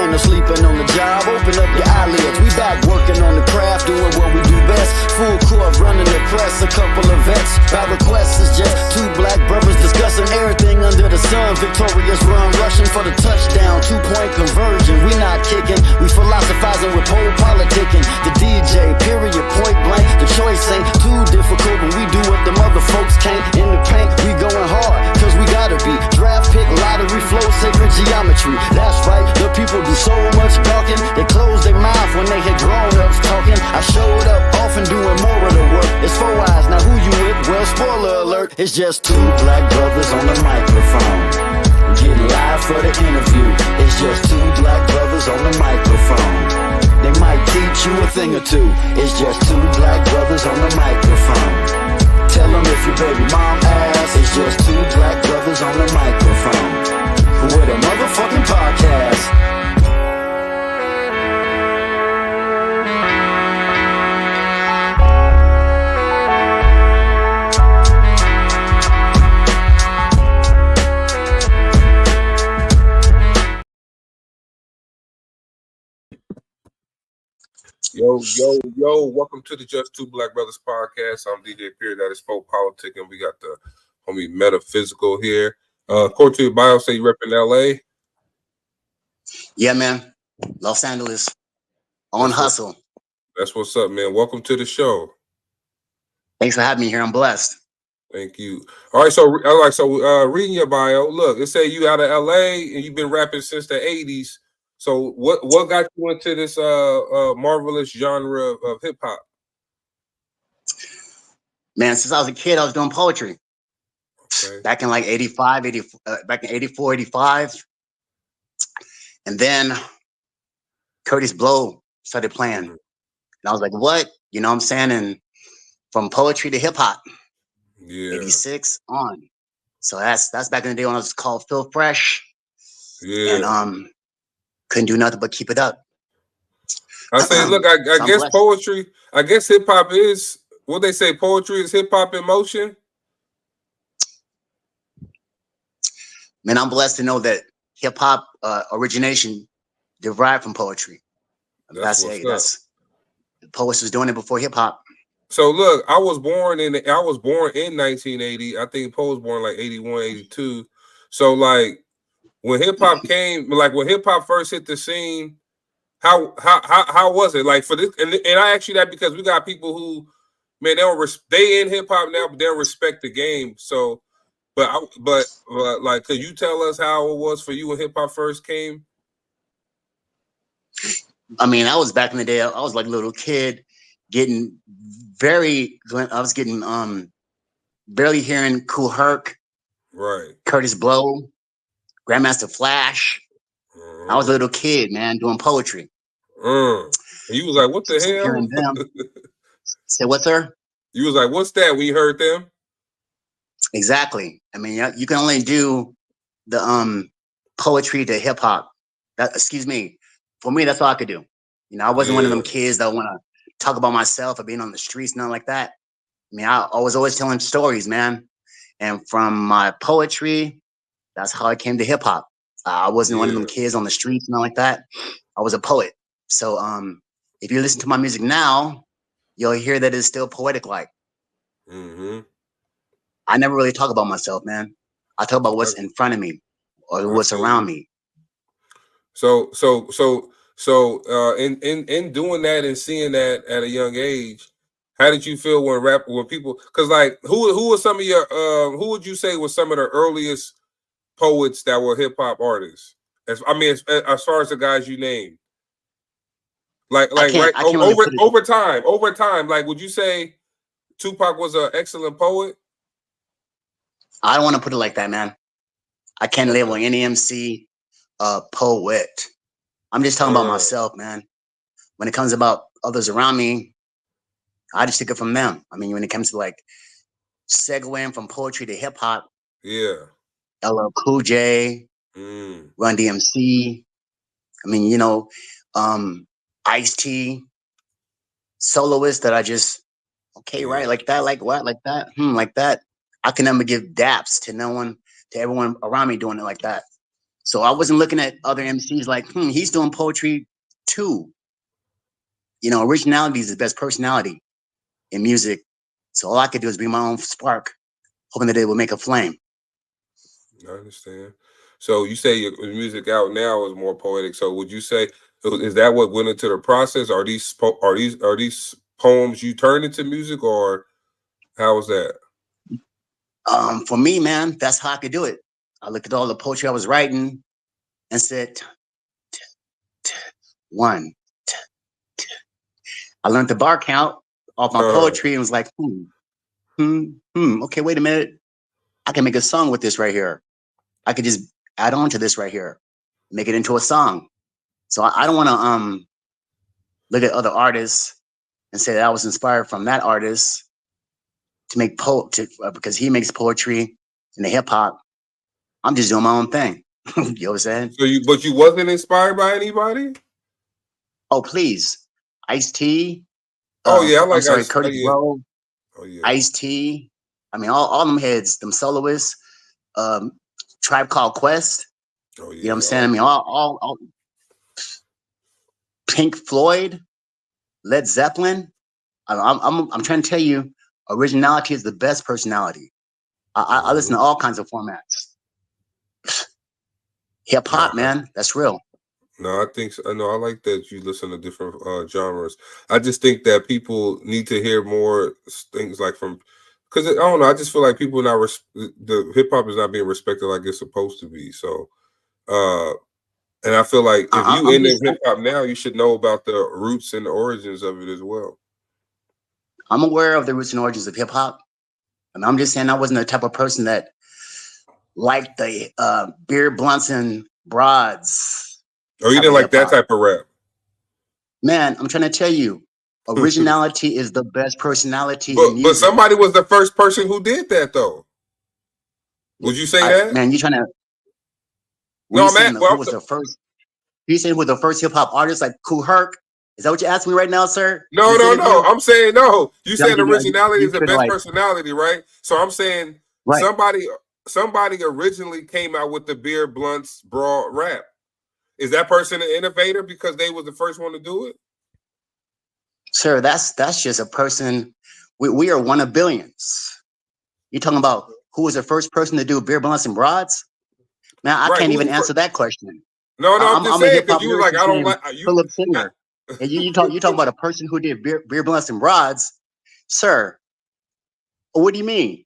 ain't no sleeping on the job. Open up your eyelids. We back working on the craft, doing what we do best. Full court running the press, a couple of vets. By request is just two black brothers discussing everything under the sun. Victorious run, rushing for the touchdown, 2-point conversion. We not kicking, we philosophizing with pole politicking. The DJ, period, point blank. The choice ain't too difficult, but we do what the mother folks can't. In the paint, we going hard, cause we gotta be. Draft pick, lottery, flow, sacred geometry. That's right, the people do so much talking. They close their mouth when they hear grown-ups talking. I showed up often doing more of the work. It's 4 eyes, now who you with? Well, spoiler alert, it's just two black brothers on the microphone. Getting live for the interview. It's just two black brothers on the microphone. They might teach you a thing or two. It's just two black brothers on the microphone. Tell them if your baby mom asks. It's just two black brothers on the microphone. With a motherfucking podcast. Yo, welcome to the Just Two Black Brothers podcast. I'm DJ Pierre, that is folk politic, and we got the homie Metaphysical here. According to your bio, say you rep in LA. Yeah, man. Los Angeles. On hustle. That's what's up, man. Welcome to the show. Thanks for having me here. I'm blessed. Thank you. All right, so reading your bio, look, it say you out of LA and you've been rapping since the 80s. So what got you into this marvelous genre of hip hop? Man, since I was a kid, I was doing poetry. Okay. Back in like 85, back in 84, 85. And then Curtis Blow started playing. And I was like, what? You know what I'm saying? And from poetry to hip hop. Yeah. 86 on. So that's back in the day when I was called Phil Fresh. Yeah. And couldn't do nothing but keep it up. I say, look, I guess poetry, I guess hip hop is what they say, poetry is hip hop in motion. Man, I'm blessed to know that hip hop origination derived from poetry. That's poets was doing it before hip hop. So look, I was born in 1980. I think Poe was born like 81, 82. So like when hip hop came, like when hip hop first hit the scene, how was it like for this? And I ask you that because we got people who, man, they in hip hop now, but they don't respect the game. So, but like, could you tell us how it was for you when hip hop first came? I mean, I was back in the day. I was like a little kid, getting barely hearing Kool Herc, right? Curtis Blow, Grandmaster Flash. I was a little kid, man, doing poetry. You was like, what the hell? Hearing them. Say what, sir? You was like, what's that? We heard them. Exactly. I mean, you can only do the poetry to hip hop. Excuse me. For me, that's all I could do. You know, I wasn't one of them kids that want to talk about myself or being on the streets, nothing like that. I mean, I was always telling stories, man. And from my poetry, that's how I came to hip hop. I wasn't one of them kids on the streets, nothing like that. I was a poet. So if you listen to my music now, you'll hear that it's still poetic like. I never really talk about myself, man. I talk about what's in front of me or what's around me. So in doing that and seeing that at a young age, how did you feel when people, because like who were some of your who would you say was some of the earliest poets that were hip hop artists? As far as the guys you named, over time, like would you say Tupac was an excellent poet? I don't want to put it like that, man. I can't label any MC poet. I'm just talking about myself, man. When it comes about others around me, I just take it from them. I mean, when it comes to like segueing from poetry to hip hop, LL Cool J, Run DMC. I mean, you know, Ice-T, soloists that I just right, like that, like what, like that, like that. I can never give daps to no one, to everyone around me doing it like that. So I wasn't looking at other MCs like, he's doing poetry too. You know, originality is the best personality in music. So all I could do is bring my own spark, hoping that it will make a flame. I understand. So you say your music out now is more poetic. So would you say is that what went into the process? Are these poems you turned into music, or how was that? For me, man, that's how I could do it. I looked at all the poetry I was writing and said, one. I learned the bar count off my poetry and was like, okay, wait a minute. I can make a song with this right here. I could just add on to this right here, make it into a song. So I don't want to look at other artists and say that I was inspired from that artist to make because he makes poetry in the hip hop. I'm just doing my own thing. You know what I'm saying? So but you wasn't inspired by anybody? Oh, please. Ice-T. Oh yeah, I like Curtis yeah. Blow. Oh yeah. Ice-T. I mean, all them heads, them soloists. Tribe Called Quest. Oh yeah. You know what I'm saying? I mean, all Pink Floyd, Led Zeppelin. I'm trying to tell you, originality is the best personality. I listen to all kinds of formats. Hip hop, man, that's real. No, I think I know. I like that you listen to different genres. I just think that people need to hear more things like from, because I don't know. I just feel like people not the hip hop is not being respected like it's supposed to be. So, and I feel like if you in hip hop now, you should know about the roots and the origins of it as well. I'm aware of the roots and origins of hip hop, and I'm just saying I wasn't the type of person that liked the beer blunts and broads. Oh, you didn't like that type of rap? Man, I'm trying to tell you, originality is the best personality in music. But somebody was the first person who did that, though. Would you say that? Man, you trying to? No, man. Who was the first? You saying who the first hip hop artist, like Kool Herc? Is that what you're asking me right now, sir? No. I'm saying no. You said originality is the best personality, right? So I'm saying somebody originally came out with the beer blunts broad rap. Is that person an innovator because they was the first one to do it? Sir, that's just a person. We are one of billions. You're talking about who was the first person to do beer blunts and broads? Man, I can't even answer that question. No, I'm just saying because you were like, I don't like you. Philip Singer. And you talk about a person who did beer blunts and broads, sir. What do you mean?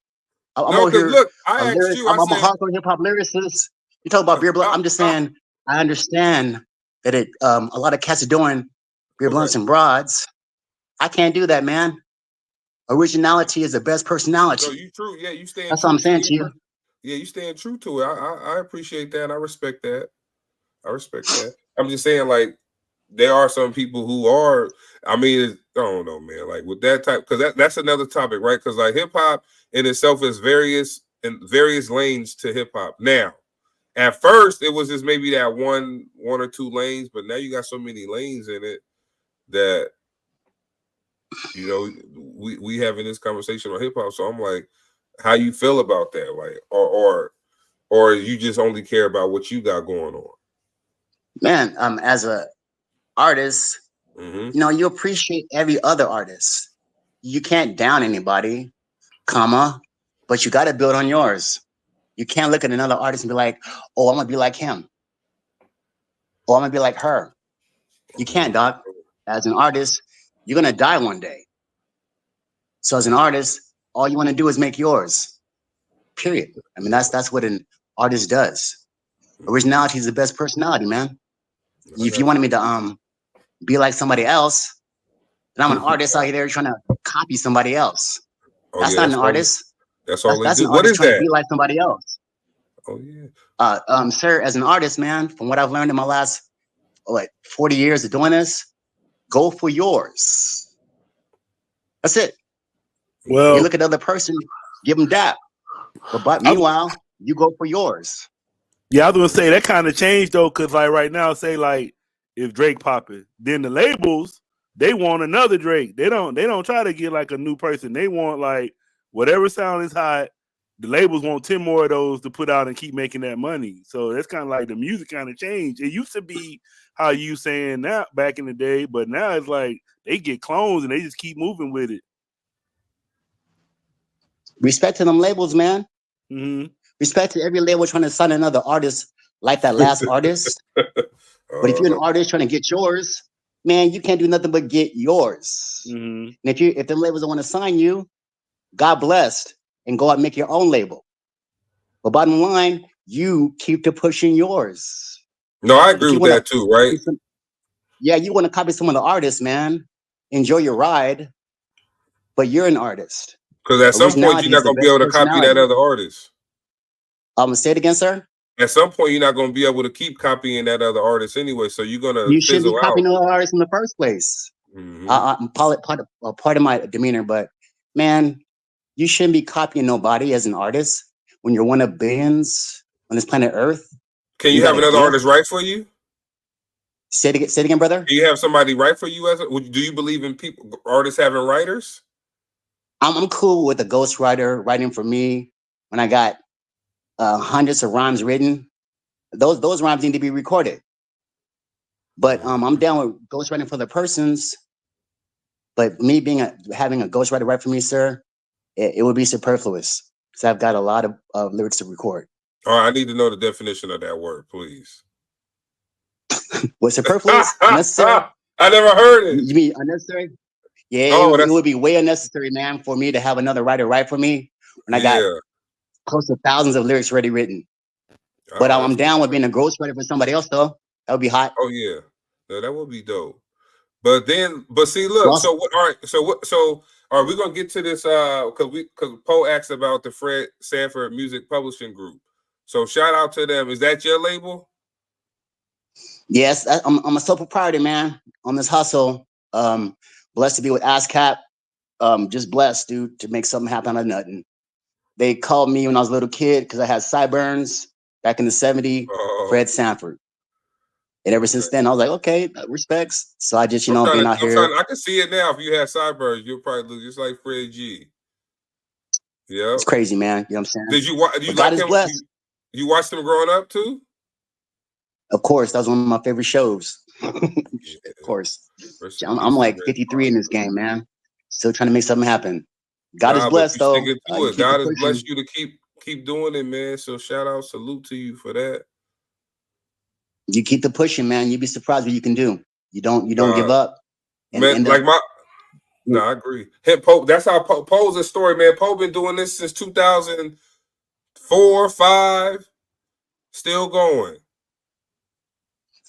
I'm over here. Look, I asked you. I'm a hardcore hip hop lyricist. You talk about beer blunts. I'm just saying. I understand that a lot of cats are doing beer blunts and broads. I can't do that, man. Originality is the best personality. So you true, yeah. You stand. That's what I'm saying to you. Yeah, you stand true to it. I appreciate that. I respect that. I'm just saying, like, there are some people who are. I mean, I don't know, man. Like with that type, because that's another topic, right? Because like hip hop in itself is various lanes to hip hop. Now, at first, it was just maybe that one or two lanes, but now you got so many lanes in it that we having this conversation on hip hop. So I'm like, how you feel about that? Like, or you just only care about what you got going on? Man, as a artist, you appreciate every other artist. You can't down anybody, but you got to build on yours. You can't look at another artist and be like, oh, I'm gonna be like him. Oh, I'm gonna be like her. You can't, doc. As an artist, you're gonna die one day. So as an artist, all you want to do is make yours. Period. I mean, that's what an artist does. Originality is the best personality, man. If you wanted me to be like somebody else, then I'm an artist out there trying to copy somebody else. That's not an artist. That's all they do. What is that? Trying to be like somebody else. Oh yeah. Sir, as an artist, man, from what I've learned in my last 40 years of doing this, go for yours. That's it. Well, you look at the other person, give them that. But meanwhile, you go for yours. Yeah, I was gonna say that kind of changed though, because like right now, say like if Drake popping, then the labels they want another Drake. They don't try to get like a new person. They want like whatever sound is hot, the labels want 10 more of those to put out and keep making that money. So that's kind of like the music kind of changed. It used to be how you saying that back in the day, but now it's like they get clones and they just keep moving with it. Respect to them labels, man. Mm-hmm. Respect to every label trying to sign another artist like that last artist. But if you're an artist trying to get yours, man, you can't do nothing but get yours. Mm-hmm. And if them labels don't want to sign you, God bless, and go out and make your own label. But bottom line, you keep to pushing yours. No, I agree with that too, right? You want to copy some of the artists, man. Enjoy your ride, but you're an artist. Because at some point you're not gonna be able to copy that other artist. Say it again, sir. At some point you're not gonna be able to keep copying that other artist anyway. So you're gonna you shouldn't be copying other artists in the first place. Mm-hmm. Part of my demeanor, but man, you shouldn't be copying nobody as an artist when you're one of billions on this planet Earth. Can you have another artist write for you? Say it again, brother. Do you have somebody write for you? Do you believe in artists having writers? I'm cool with a ghostwriter writing for me when I got hundreds of rhymes written. Those rhymes need to be recorded. But I'm down with ghostwriting for the persons. But me having a ghostwriter write for me, sir, it would be superfluous because I've got a lot of lyrics to record. All right, I need to know the definition of that word, please. What's superfluous? Unnecessary? I never heard it. You mean unnecessary? Yeah, it would be way unnecessary, man, for me to have another writer write for me when I got close to thousands of lyrics already written. But I'm down with being a ghostwriter for somebody else, though. That would be hot. Oh yeah, that would be dope. But see, look. So what? All right. So are we gonna get to this? Because Poe asked about the Fred Sanford Music Publishing Group. So shout out to them. Is that your label? Yes, I'm a sole proprietor, man, on this hustle. Blessed to be with ASCAP. Just blessed, dude, to make something happen out of nothing. They called me when I was a little kid because I had sideburns back in the 70s, Fred Sanford. And ever since then, I was like, okay, respects. So I just, being out here. I can see it now. If you had sideburns, you'll probably look just like Fred G. Yeah. It's crazy, man. You know what I'm saying? Did you like him? Blessed. You watched him growing up too? Of course. That was one of my favorite shows. Of course. I'm like 53 in this game, man. Still trying to make something happen. God is blessed, though. God has blessed you to keep doing it, man. So shout out, salute to you for that. You keep the pushing, man. You'd be surprised what you can do. You don't give up. Man, I agree. Pope, that's how Poe's a story, man. Poe been doing this since 2004, 5, still going.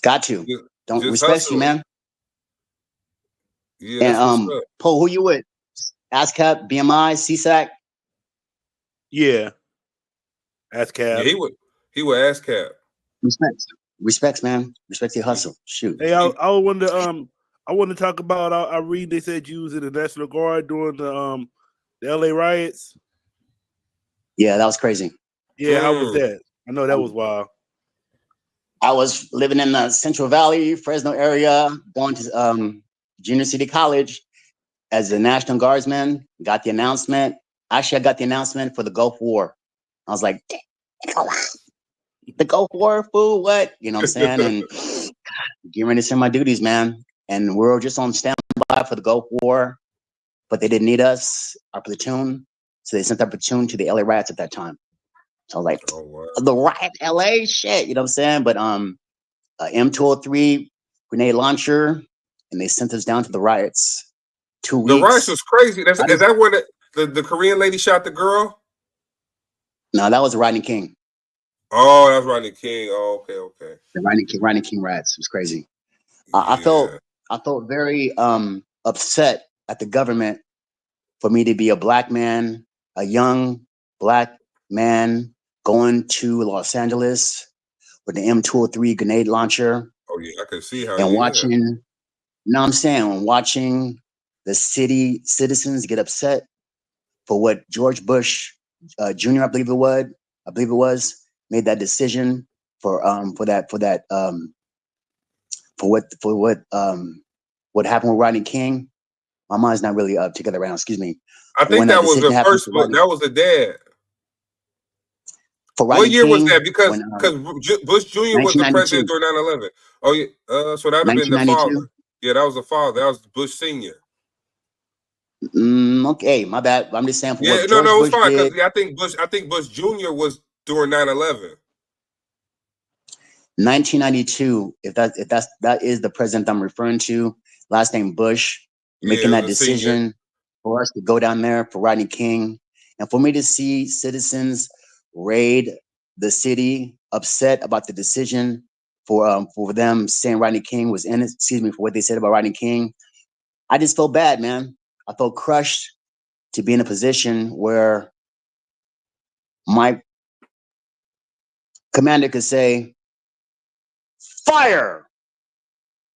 Got to. Don't respect you, man. Yeah. And Poe, who you with? ASCAP, BMI, CSAC? Yeah. ASCAP. Yeah, he would ASCAP. Respects, man. Respect your hustle. Shoot. Hey, I want to talk about. I read they said you was in the National Guard during the LA riots. Yeah, that was crazy. Yeah, how was that? I know that was wild. I was living in the Central Valley, Fresno area, going to Junior City College as a National Guardsman. Got the announcement. Actually, I got the announcement for the Gulf War. I was like, the Gulf War, fool, what? You know what I'm saying? And getting ready to send my duties, man. And we were just on standby for the Gulf War, but they didn't need us, our platoon. So they sent our platoon to the LA riots at that time. So I was like, the riot LA, shit, you know what I'm saying? But M203 grenade launcher, and they sent us down to the riots. 2 weeks. The riots was crazy. Is that where the Korean lady shot the girl? No, that was Rodney King. Oh, that's Rodney King. Oh, okay. The Rodney King riots. It was crazy. I felt very upset at the government for me to be a black man, a young black man going to Los Angeles with the M203 grenade launcher. Oh yeah, I can see how. And watching, you know what I'm saying, watching the citizens get upset for what George Bush Jr. I believe it was, made that decision for what happened with Rodney King. My mind's not really together right now. Excuse me. I think that was the first one. That was the dad. for What Rodney year was King that? Because when Bush Jr. was the 1992. president during 9/11. Oh yeah, so that'd have been the 1992. father. Yeah, that was the father. That was Bush Senior. Okay, my bad. I'm just saying for Yeah, what no, George it's Bush fine because did. I think Bush Jr. was during 9/11. 1992. If that is the president I'm referring to, last name Bush, Yeah, making it was that a senior. decision for us to go down there for Rodney King, and for me to see citizens raid the city, upset about the decision for them saying Rodney King was in it. Excuse me, for what they said about Rodney King. I just felt bad, man. I felt crushed to be in a position where my commander could say, fire!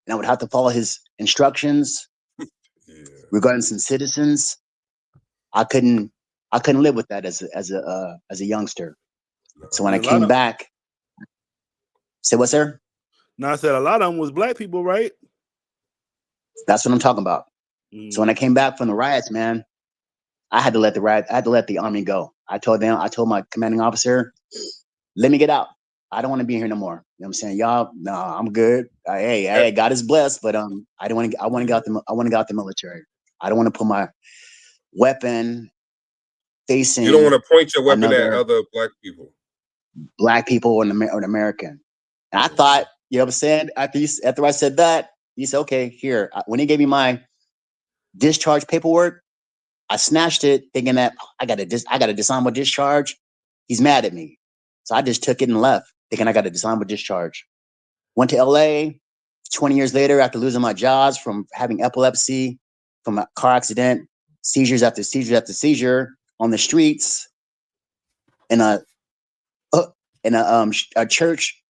And I would have to follow his instructions Yeah. regarding some citizens. I couldn't live with that as a youngster. So when I came back, say what, sir? No, I said a lot of them was black people, right? That's what I'm talking about. So when I came back from the riots, man, I had to let the army go. I told my commanding officer, let me get out. I don't want to be here no more. You know what I'm saying? Y'all, no, I'm good. Hey, God is blessed, but I want to get out the military. I don't want to put my weapon facing You don't want to point your weapon at another other black people. black people or an American. And I thought, you know what I'm saying? After I said that, he said, okay, here. When he gave me my discharge paperwork, I snatched it thinking that I got a dishonorable discharge. He's mad at me. So I just took it and left thinking I got a dishonorable discharge. Went to LA 20 years later after losing my jaws from having epilepsy, from a car accident, seizures after seizure after seizure on the streets in a church,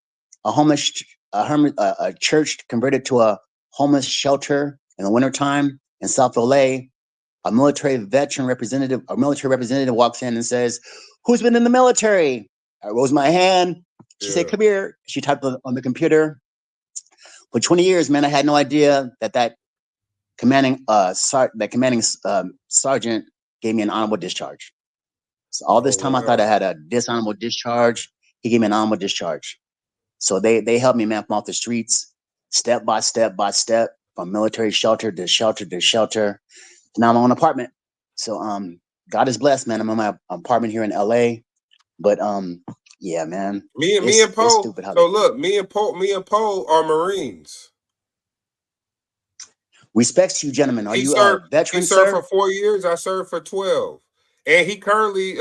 a church converted to a homeless shelter in the wintertime in South LA. A military representative walks in and says, who's been in the military? I rose my hand. She said, come here. She typed on the computer. For 20 years, man, I had no idea that commanding sergeant gave me an honorable discharge. So all this time I thought I had a dishonorable discharge. He gave me an honorable discharge. So they helped me map off the streets, step by step by step, from military shelter to shelter to shelter. Now I'm on an apartment. So God is blessed, man. I'm in my apartment here in LA. But yeah, man. Me and Poe. So look, me and Poe are Marines. Respects to you, gentlemen. Are you a veteran, He served sir? for 4 years. I served for 12. And he currently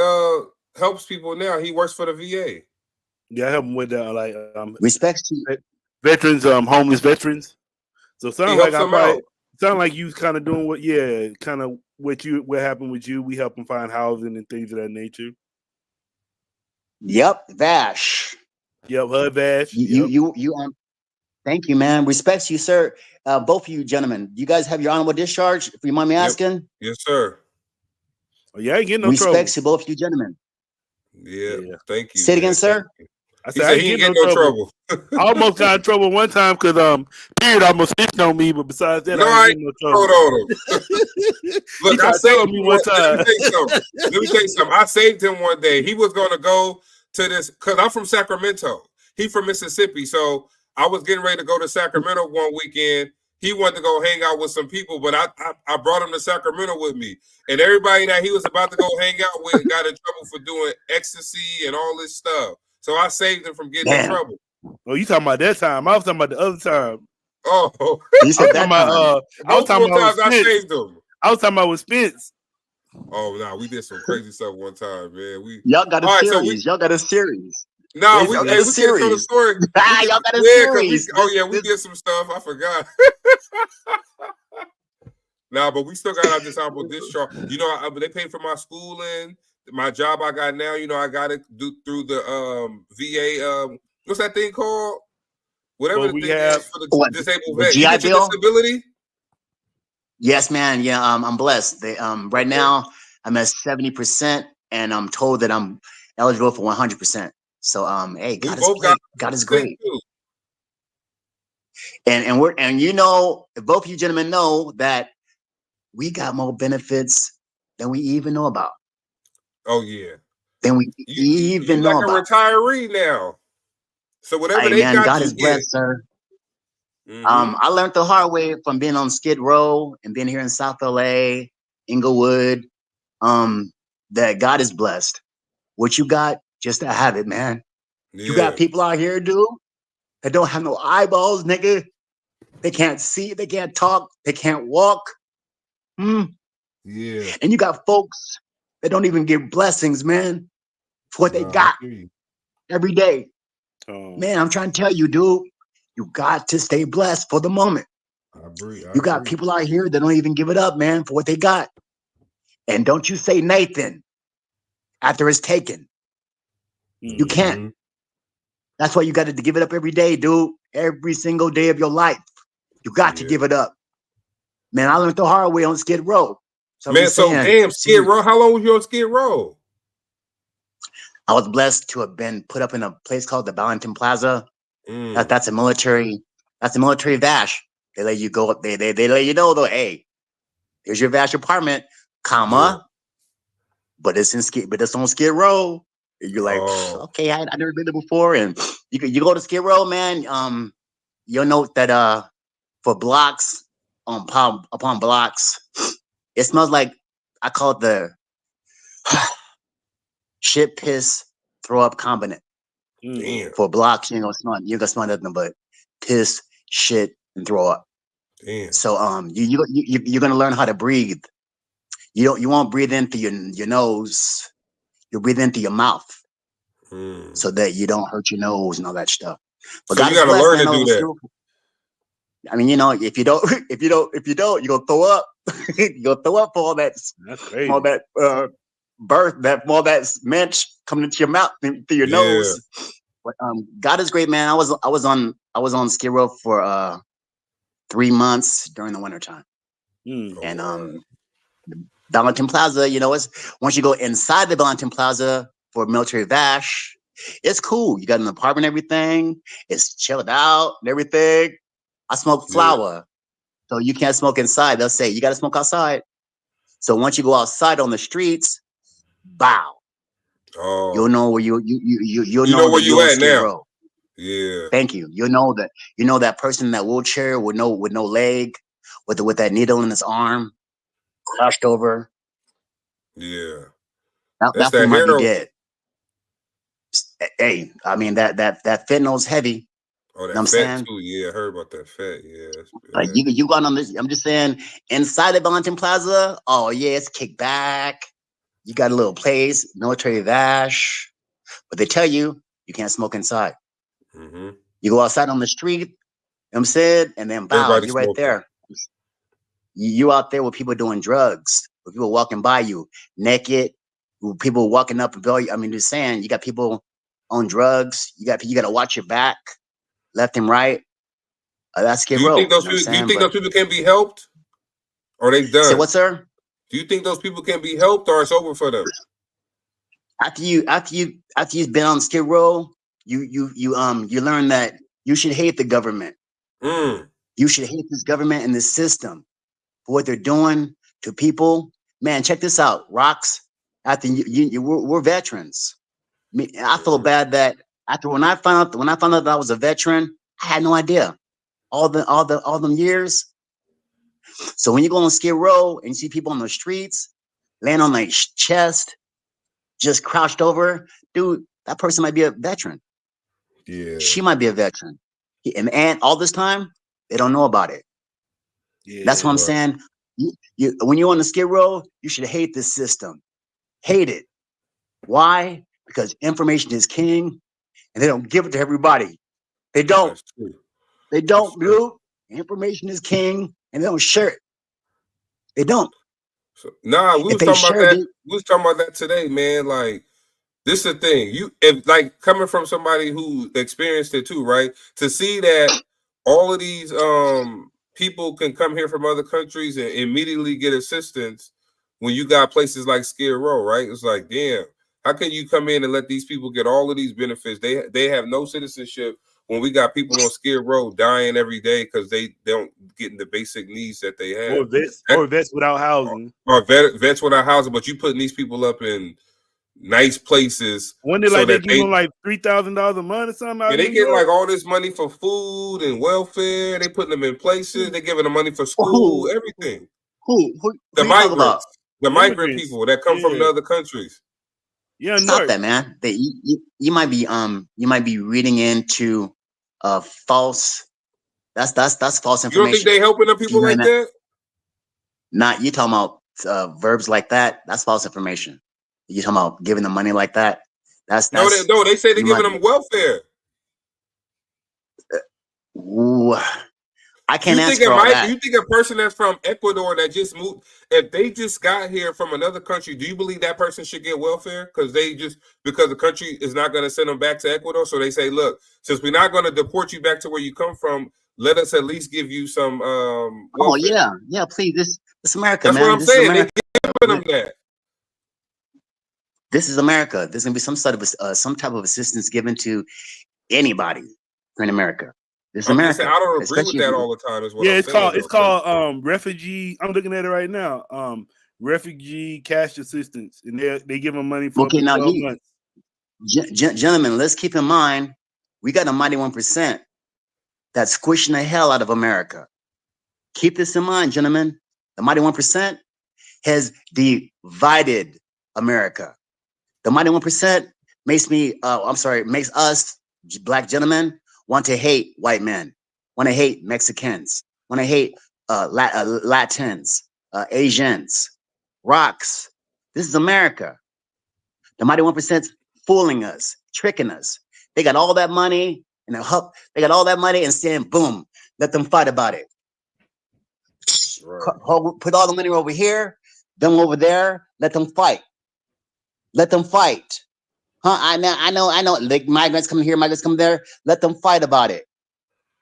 helps people now. He works for the VA. Yeah, I help him with that, respects to you. Veterans, homeless veterans. So sound like you was kind of doing what happened with you. We help them find housing and things of that nature. Yep, Vash. Yep, Vash. You thank you, man. Respects you, sir. Both of you gentlemen. You guys have your honorable discharge, if you mind me asking? Yes, sir. Oh, yeah, I ain't getting no Respects trouble. to both of you gentlemen. Yeah. Thank you. Say it again, sir. I said he ain't getting no trouble. I almost got in trouble one time because Period almost snitched on me, but besides that, I ain't getting no trouble. On him. Look, I saved him one time. Let me tell you something. I saved him one day. He was going to go to this because I'm from Sacramento. He from Mississippi, so I was getting ready to go to Sacramento one weekend. He wanted to go hang out with some people, but I brought him to Sacramento with me. And everybody that he was about to go hang out with got in trouble for doing ecstasy and all this stuff. So I saved him from getting in trouble. Oh, you talking about that time? I was talking about the other time. Oh, you said that time. I was talking about I saved him. I was talking about with Spence. Oh no, we did some crazy stuff one time, man. Y'all got a series. Y'all got a series. No, we can't tell the story. Y'all got a series. We did some stuff. I forgot. But we still got our dishonorable discharge. You know, they paid for my schooling. My job I got now, you know, I got it through the VA. What's that thing called? Whatever the thing is for the disabled vet. GI Bill? Disability? Yes, man. Yeah, I'm blessed. Right now I'm at 70%, and I'm told that I'm eligible for 100%. So hey, God is great. God is great. And you know, both of you gentlemen know that we got more benefits than we even know about. Oh yeah. than we You even like know a about. retiree now. So whatever Hey they man, got, God you is get. blessed, sir. Mm-hmm. I learned the hard way from being on Skid Row and being here in South LA, Inglewood, that God is blessed. What you got, just to have it, man. You got Yeah. people out here, dude, that don't have no eyeballs, nigga. They can't see, they can't talk, they can't walk. Yeah. And you got folks that don't even give blessings, man, for what they Nah, I got hear you. every day. Oh, Man, I'm trying to tell you, dude, you got to stay blessed for the moment. I agree. I You got agree. people out here that don't even give it up, man, for what they got. And don't you say Nathan after it's taken. You can't. Mhm. That's why you got to give it up every day, dude. Every single day of your life. You got to Yeah. give it up. Man, I learned the hard way on Skid Row. So I'm Man, just so saying, damn, see, Skid Row. How long was you on Skid Row? I was blessed to have been put up in a place called the Ballington Plaza. Mm. That's a military vash. They let you go up. They let you know though, hey, here's your vash apartment, comma, but it's on Skid Row. And you're like, Oh, okay, I never been there before. And you go to Skid Row, man. You'll note that for blocks upon blocks, it smells like, I call it the shit piss throw up combinant. damn, For blocks, you're gonna smell nothing but piss, shit, and throw up. damn. So you're gonna learn how to breathe. You won't breathe in through your nose. You breathe in through your mouth Mm. so that you don't hurt your nose and all that stuff. But So God you is got to blessed, learn to man. do that. I mean, if you don't, you're gonna throw up. You're gonna throw up for all that, that's all crazy. that all that stench coming into your mouth through your Yeah. nose. But God is great, man. I was on Skid Row for 3 months during the wintertime. Mm. Oh, And wow. Ballington Plaza, it's once you go inside the Ballington Plaza for military vash, it's cool. You got an apartment, everything. It's chilled out and everything. I smoke Yeah. flower, so you can't smoke inside. They'll say you got to smoke outside. So once you go outside on the streets, bow, you'll Oh, know where you'll you know know where that you you're on at Skid now? Row. Yeah. Thank you. That person in that wheelchair with no leg, with that needle in his arm, crushed over. Yeah. That That's fool that might be hero. dead. Hey, I mean that fentanyl's heavy. You Oh, know what that I'm fat saying? too. Yeah, I heard about that fat. Yeah, that's Like bad. you got on this. I'm just saying, inside the Ballington Plaza. Oh yeah, it's kicked back. You got a little place, military vash, but they tell you can't smoke inside. Mm-hmm. You go outside on the street. You know what I'm saying, and then bow, Everybody you're right smoking. there. You out there with people doing drugs, with people walking by you naked, with people walking up and below you. I mean, just saying, you got people on drugs. You got to watch your back, left and right. That's Skid Do you Row. think You those know what I'm people? Do you saying? think But those people can be helped, or they say done? what, sir? Do you think those people can be helped, or it's over for them? After you've been on Skid Row, you learn that you should hate the government. Mm. You should hate this government and this system for what they're doing to people. Man, check this out. Rocks. After we're veterans. I feel Mm-hmm. bad that after when I found out that I was a veteran, I had no idea all them years. So when you go on Skid Row and you see people on the streets laying on their chest, just crouched over, dude, that person might be a veteran. Yeah. She might be a veteran. And all this time, they don't know about it. That's what I'm Yeah. Right. saying. When you're on the Skid Row, you should hate this system. Hate it. Why? Because information is king, and they don't give it to everybody. They don't. That's true. They That's don't, true. dude. Information is king, and they don't share it. They don't. So, nah, we If was they talking about shared that. it, We was talking about that today, man. Like, this is the thing. If like coming from somebody who experienced it too, right? To see that all of these people can come here from other countries and immediately get assistance when you got places like Skid Row, right? It's like, damn, how can you come in and let these people get all of these benefits? They have no citizenship when we got people on Skid Row dying every day because they don't get the basic needs that they have. Or vets without housing. Or vets without housing, but you putting these people up in nice places. When they so like they that give them like $3,000 a month or something. Yeah, they get like all this money for food and welfare. They putting them in places. They giving them money for school, everything. Who The you talking about? migrants, the migrant Immigrants. people that come from the other countries. Yeah, Stop that, man. You might be reading into false. That's false information. You don't think they helping them people like that? Not you talking about verbs like that. That's false information. You talking about giving them money like that? That's no. They say they're giving them welfare. Ooh, I can't answer all that. You think a person that's from Ecuador that just moved, if they just got here from another country, do you believe that person should get welfare? Because the country is not going to send them back to Ecuador, so they say, look, since we're not going to deport you back to where you come from, let us at least give you some welfare. Yeah, please. This America, that's man. What I'm this saying. They giving them that. This is America. There's gonna be some type of assistance given to anybody in America. This is America. Saying, I don't agree with that all the time. Is what I'm saying. It's called refugee. I'm looking at it right now. Refugee cash assistance, and they give them money for 12 months. Gentlemen, let's keep in mind we got a mighty 1% that's squishing the hell out of America. Keep this in mind, gentlemen. The mighty 1% has divided America. The mighty 1% makes us black gentlemen want to hate white men, want to hate Mexicans, want to hate Latins, Asians, rocks. This is America. The mighty 1% fooling us, tricking us. They got all that money and they got all that money and saying, boom, let them fight about it. Right. Put all the money over here, them over there, let them fight. Let them fight. I know. Like migrants come here, migrants come there. Let them fight about it.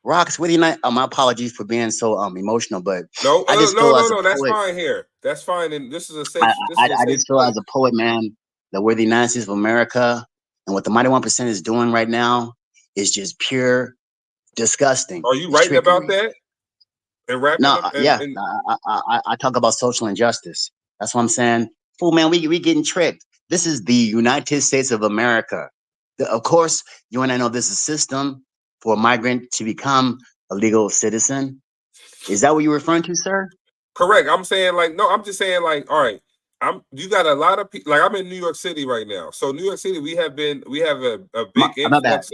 Rocks, what do you not? My apologies for being so emotional, but no. That's fine here. That's fine, and this is a safe. I just feel as a poet, man, that we're the United States of America, and what the mighty 1% is doing right now is just pure disgusting. Are you writing about that? And rapping? No, I talk about social injustice. That's what I'm saying. Fool, man, we getting tricked. This is the United States of America. Of course, you and I know this is a system for a migrant to become a legal citizen. Is that what you're referring to, sir? Correct. I'm saying I'm just saying all right. You got a lot of people. Like I'm in New York City right now. So New York City, we have a big influx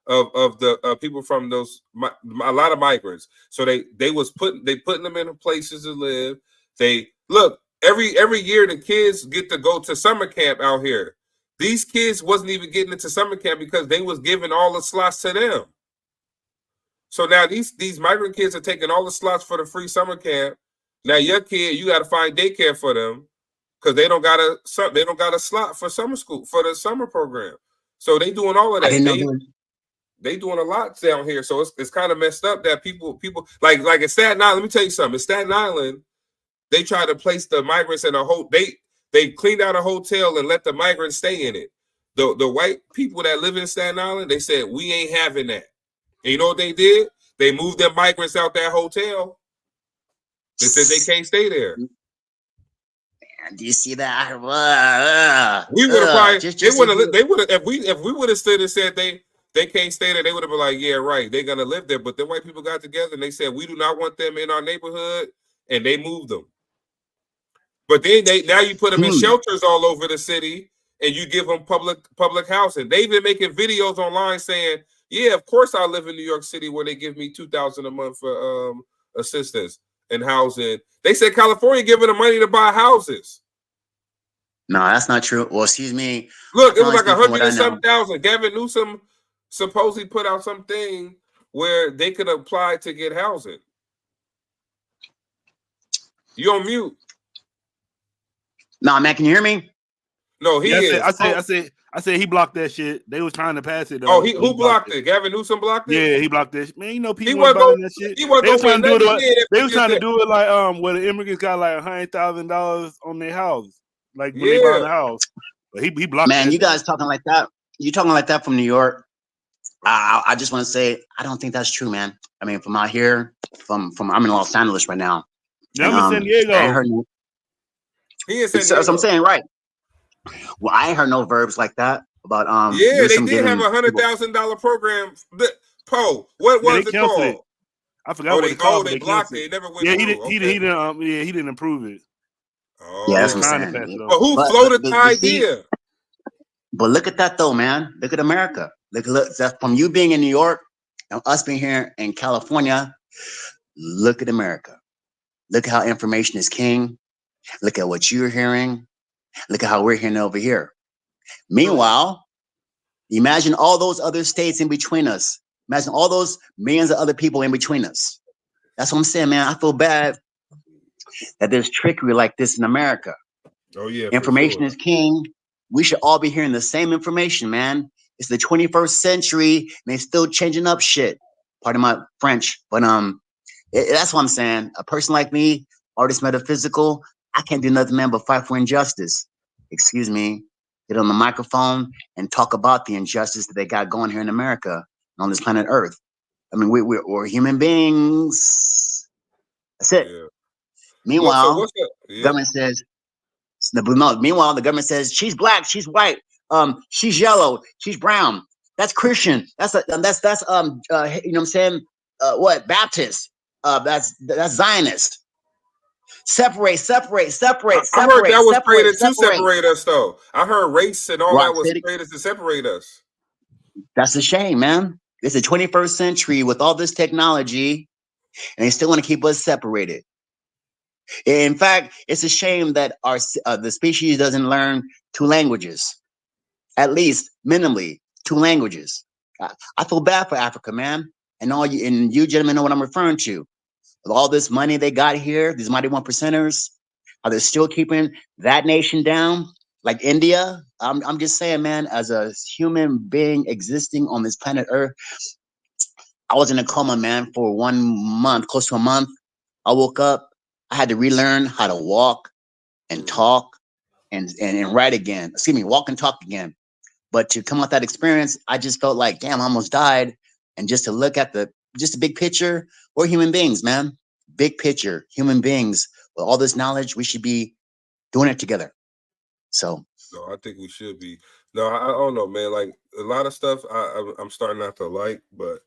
of the people from a lot of migrants. So they putting them in places to live. They look. Every year the kids get to go to summer camp out here. These kids wasn't even getting into summer camp because they was giving all the slots to them. So now these migrant kids are taking all the slots for the free summer camp. Now your kid, you got to find daycare for them because they don't got a slot for summer school for the summer program. So they doing all of that. They doing a lot down here. So it's kind of messed up that people like in Staten Island. Let me tell you something. In Staten Island, they try to place the migrants in a they cleaned out a hotel and let the migrants stay in it. The white people that live in Staten Island, they said, we ain't having that. And you know what they did? They moved their migrants out that hotel. They said they can't stay there. Man, do you see that? We would have probably if we would have stood and said they can't stay there, they would have been like, yeah, right, they're gonna live there. But the white people got together and they said, we do not want them in our neighborhood, and they moved them. But then now you put them in shelters all over the city, and you give them public housing. They even making videos online saying, "Yeah, of course I live in New York City where they give me $2,000 a month for assistance and housing." They said California giving them money to buy houses. No, that's not true. Well, excuse me. Look, it was like 100,000. Gavin Newsom supposedly put out something where they could apply to get housing. You on mute? Nah, man, can you hear me? No, he is. I said he blocked that shit. They was trying to pass it. Though. Oh, who blocked it? Gavin Newsom blocked it? Yeah, he blocked that shit. Man, you know people were buying that shit. They was trying to do it like where the immigrants got like $100,000 on their house, like when they bought the house. But he blocked. Man, you guys talking like that? You talking like that from New York? I just want to say I don't think that's true, man. I mean, from out here, I'm in Los Angeles right now. Yeah, I'm in San Diego. He is San Diego. So I'm saying, right? Well, I ain't heard no verbs like that about Yeah, they Newsom did have giving a people. $100,000 program. Poe, what Yeah, was they it canceled it. called? I forgot what it Oh, called, but they they blocked canceled it. it. It never went Yeah, through. Okay. he didn't approve it. Yeah, He that's was Oh, what I'm trying to saying. pass it but over. who But floated the see, idea? but look at that though, man. Look at America. Look that from you being in New York and us being here in California. Look at America. Look at how information is king. Look at what you're hearing. Look at how we're hearing over here. Meanwhile, imagine all those other states in between us. Imagine all those millions of other people in between us. That's what I'm saying, man. I feel bad that there's trickery like this in America. Oh yeah, for Information sure. is king. We should all be hearing the same information, man. It's the 21st century, and they're still changing up shit. Pardon my French, but that's what I'm saying. A person like me, artist metaphysical, I can't do nothing, man, but fight for injustice. Excuse me, get on the microphone and talk about the injustice that they got going here in America on this planet Earth. I mean, we're human beings. That's it. Yeah. Look, so Meanwhile, what's that? Yeah. government says no. Meanwhile, the government says she's black, she's white, she's yellow, she's brown. That's Christian. That's you know what I'm saying? What Baptist? That's Zionist. Separate, separate, separate, I heard that separate, was separate, created to separate. separate us, though. I heard race and all Rock that was City. created to separate us. That's a shame, man. It's the 21st century with all this technology, and they still want to keep us separated. In fact, it's a shame that our the species doesn't learn 2 languages, at least minimally 2 languages. I feel bad for Africa, man, and you gentlemen know what I'm referring to. With all this money they got here, these mighty 1%ers, are they still keeping that nation down? Like India? I'm just saying, man, as a human being existing on this planet Earth, I was in a coma, man, for 1 month, close to a month. I woke up, I had to relearn how to walk and talk and write again. Excuse me, walk and talk again. But to come out that experience, I just felt like, damn, I almost died. And just to look at the big picture, we're human beings, man. Big picture, human beings. With all this knowledge, we should be doing it together. So No, I think we should be. No, I don't know, man. Like a lot of stuff, I'm starting not to like, but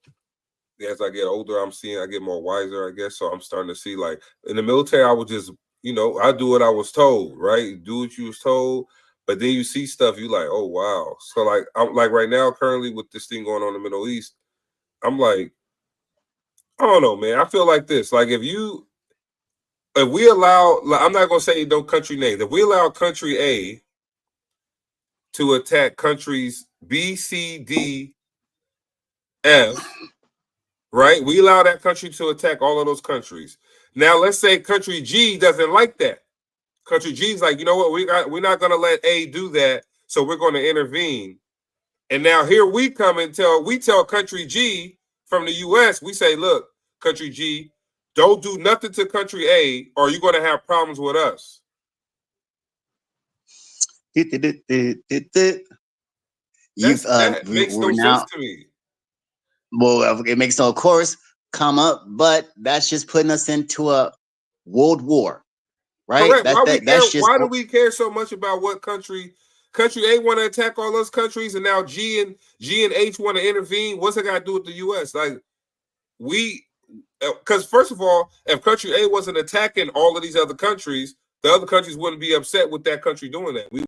as I get older, I get more wiser, I guess. So I'm starting to see, like in the military, I was just, I do what I was told, right? Do what you was told. But then you see stuff, you like, oh wow. So like, I'm like right now, currently with this thing going on in the Middle East, I'm like, I don't know, man. I feel like this. Like if we allow, like, I'm not gonna say no country names. If we allow country A to attack countries B, C, D, F, right? We allow that country to attack all of those countries. Now, let's say country G doesn't like that. Country G is like, you know what? We're not going to let A do that, so we're going to intervene. And now here we come and tell country G from the U.S. We say, look, country G, don't do nothing to country A, or you're going to have problems with us. that Makes no we're sense now. to me. Well, it makes no course come up, but that's just putting us into a world war, right? Correct. Why we care? That's just Why do we care so much about what country A want to attack all those countries, and now G and H want to intervene? What's it got to do with the U.S.? Like because first of all, if country A wasn't attacking all of these other countries, the other countries wouldn't be upset with that country doing that. We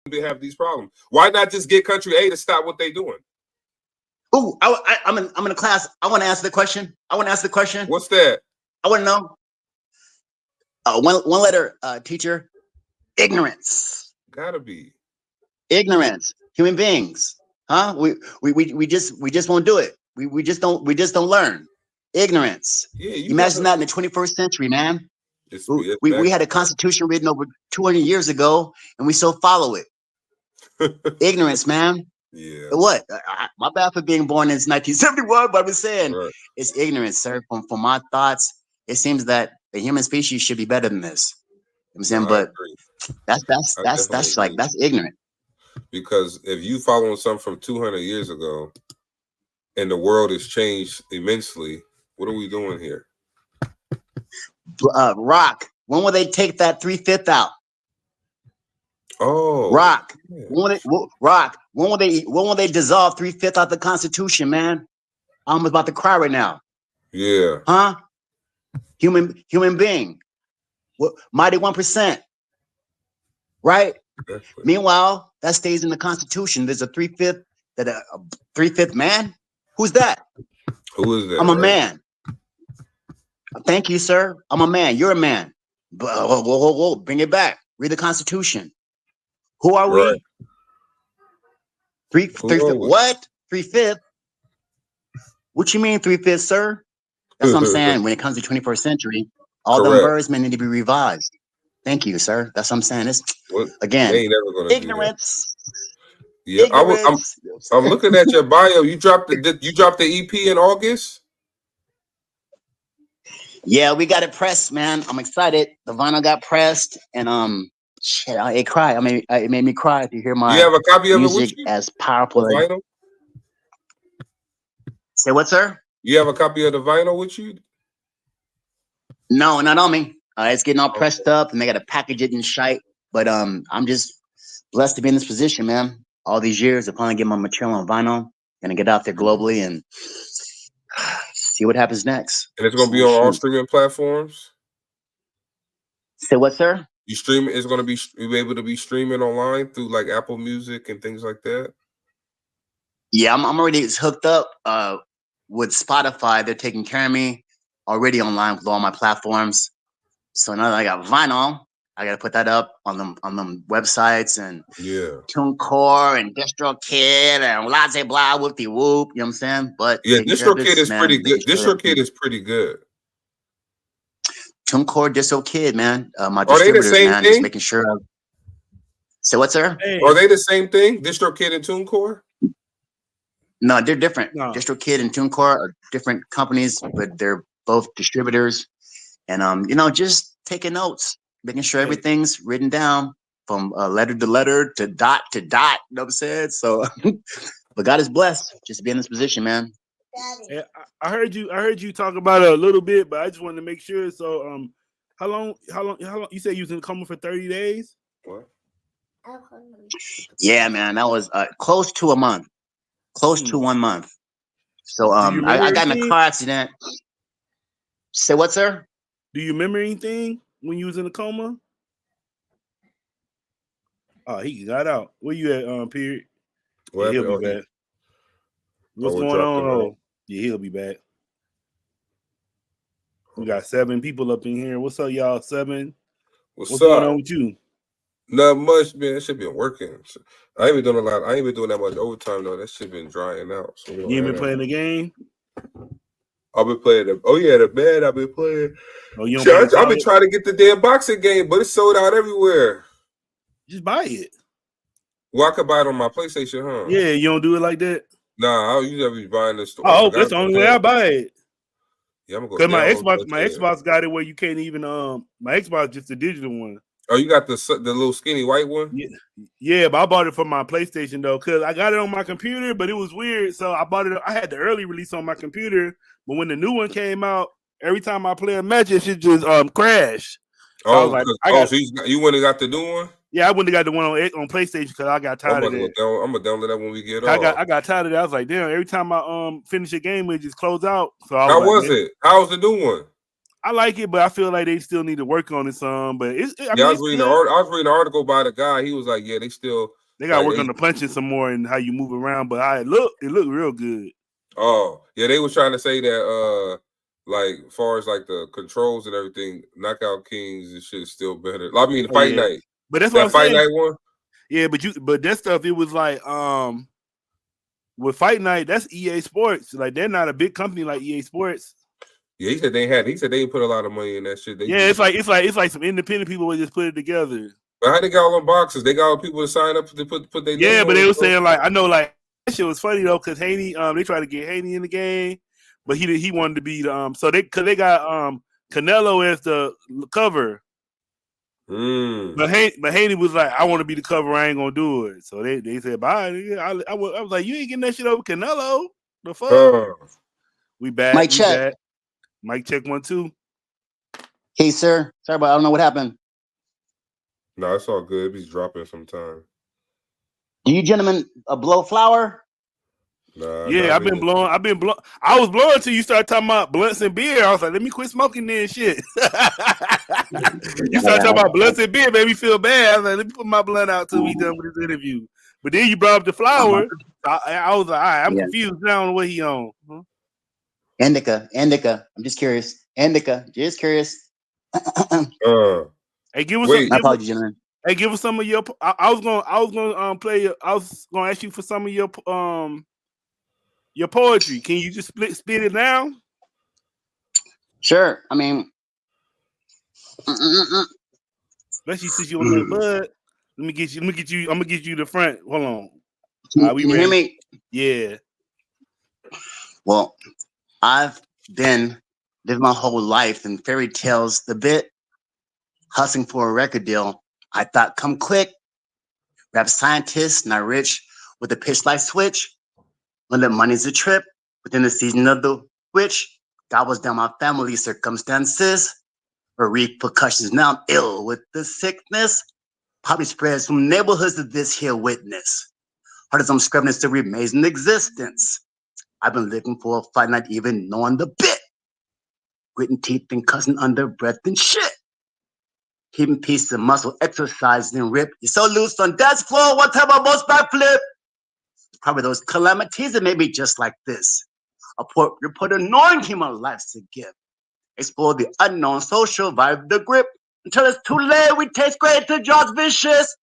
wouldn't have these problems. Why not just get country A to stop what they're doing? Oh, I'm in a class. I want to answer the question. What's that? I want to know. One letter, teacher. Ignorance. Gotta be Ignorance. Human beings. Huh? We just won't do it. We just don't learn. Ignorance. Yeah, Imagine that in the 21st century, man. It's We had a constitution written over 200 years ago, and we still follow it. Ignorance, man. Yeah. What? My bad for being born in 1971, but I'm saying Right. It's ignorance, sir. From my thoughts, it seems that the human species should be better than this. You know what I'm saying, No, but that's that's ignorant. Because if you following something from 200 years ago, and the world has changed immensely, what are we doing here? Rock. When will they take that 3/5 out? Oh, Rock. yeah. Rock. When will they dissolve 3/5 out the Constitution, man? I'm about to cry right now. Yeah. Huh? Human being. Mighty 1%. Right? Exactly. Meanwhile, that stays in the Constitution. There's a 3/5 that a 3/5 man. Who's that? Who is that? I'm a right? man. Thank you, sir. I'm a man. You're a man. Whoa. Bring it back. Read the Constitution. Who are Right. we? Three Who are fifth. we? What? 3/5? What you mean 3/5, sir? That's what I'm saying. When it comes to 21st century, all them Correct. birds may need to be revised. Thank you, sir. That's what I'm saying. It's What? again They ain't never gonna do that. ignorance. Yeah, Ignorance. I'm looking at your bio. You dropped the EP in August. Yeah, we got it pressed, man. I'm excited. The vinyl got pressed, and shit, it cried. I mean, it made me cry to hear You my have a copy of it with music you? as The powerful. vinyl? Say what, sir? You have a copy of the vinyl with you? No, not on me. It's getting all pressed up, and they got to package it and shite. But I'm just blessed to be in this position, man. All these years, to finally get my material on vinyl, gonna get out there globally and see what happens next. And it's gonna be Oh, on all shoot. streaming platforms. Say what, sir? You stream it's gonna be you'll be able to be streaming online through like Apple Music and things like that. Yeah, I'm already hooked up with Spotify. They're taking care of me already online with all my platforms. So now that I got vinyl, I got to put that up on them websites and Yeah. TuneCore and DistroKid and blah blah blah whoopty whoop. You know what I'm saying? But Yeah, taking care of DistroKid this, is man, pretty good. making sure DistroKid is pretty good. TuneCore, DistroKid, man. My Are they the distributors, same man, just thing? making sure. So what, sir? Hey, Are they the same thing? DistroKid and TuneCore? No, they're different. No. DistroKid and TuneCore are different companies, but they're both distributors. And just taking notes, making sure everything's written down from letter to letter to dot to dot. You know what I'm saying? So, but God is blessed just to be in this position, man. Yeah, I heard you talk about it a little bit, but I just wanted to make sure. So, how long? You said you was in coma for 30 days? What? Yeah, man, that was close to a month, close to 1 month. So, Do you remember I got in a anything? car accident. Say what, sir? Do you remember anything when you was in a coma? Oh, he got out. Where you at, period? What Yeah, happened? he'll be back. What's we going dropped on? him out. Oh, yeah, he'll be back. We got 7 people up in here. What's up, y'all? 7. What's going up? on with you? Not much, man. That shit been working. I ain't been doing a lot. I ain't been doing that much overtime though. That shit been drying out. So we don't You ain't have been that. playing the game? I've been playing the. Oh yeah, the man. I've been playing. Oh, you don't Shit, play I've been solid? trying to get the damn boxing game, but it's sold out everywhere. Just buy it. Well, I could buy it on my PlayStation, huh? Yeah, you don't do it like that? Nah, I usually be buying this. Oh, that's the only way I buy it. Yeah, I'm gonna go Cause my download Xbox got it where you can't even my Xbox just a digital one. Oh, you got the little skinny white one? Yeah, but I bought it for my PlayStation though, cause I got it on my computer, but it was weird. So I bought it. I had the early release on my computer, but when the new one came out, every time I play a match, it should just crash. So I was like, so you went and got the new one? Yeah, I wouldn't have got the one on PlayStation because I got tired of it. I'm gonna download that when we get off. I got tired of that. I was like, damn, every time I finish a game, it just close out. So How was it? How was the new one? I like it, but I feel like they still need to work on it some. But I was reading an article by the guy. He was like, yeah, they got to work on the punching some more and how you move around. But it looked real good. Oh yeah, they was trying to say that like as far as like the controls and everything, Knockout Kings and shit is still better. I mean, Fight Night. But that's what I'm Fight saying. Night one. Yeah, but that stuff, it was like with Fight Night, that's EA Sports. Like they're not a big company like EA Sports. Yeah, he said they put a lot of money in that shit. It's like some independent people would just put it together. But how they got all them boxes? They got all people to sign up to put their name but on they it, were saying like I know like that shit was funny though because Haney they tried to get Haney in the game, but he wanted to be the so they got Canelo as the cover. But Haney was like, I want to be the cover. I ain't gonna do it. So they said bye. I was like, you ain't getting that shit over Canelo. The fuck? We back. Mic check. Mic check 1 2. Hey, sir. Sorry about. I don't know what happened. No, it's all good. It be dropping sometime. Do you gentlemen blow flower? Nah, Yeah, not I've been really. blowing. I was blowing until you started talking about blunts and beer. I was like, let me quit smoking this shit. You started talking about blunts and beer, made me feel bad. I was like, let me put my blunt out till we done with this interview. But then you brought up the flower. I was like, all right, I'm confused now on what he on. Huh? Indica. I'm just curious. Indica, just curious. Hey, give us Wait. My apologies, gentlemen. Hey, give us some of your. I was gonna play. I was gonna ask you for some of your poetry. Can you just spit it down? Sure. I mean, Especially since you're on that bud. Let me get you. I'm gonna get you the front. Hold on. can We you ready? hear me? Yeah. Well, I've been living my whole life in fairy tales, the bit, hustling for a record deal. I thought, come quick, rap scientist, not rich, with a pitch like switch. When the money's a trip, within the season of the witch, God was down my family circumstances. For repercussions, now I'm ill with the sickness. Probably spreads from neighborhoods to this here witness. Hard as I'm scrubbing, it still remains in existence. I've been looking for a fight, not even knowing the bit. Gritting teeth and cussing under breath and shit. Keeping pieces of muscle, exercising and rip. You're so loose on dance floor, what type of most backflip? Probably those calamities that made me just like this. A poor reporter knowing human lives to give. Explore the unknown, so survive the grip. Until it's too late, we taste great to jaws vicious.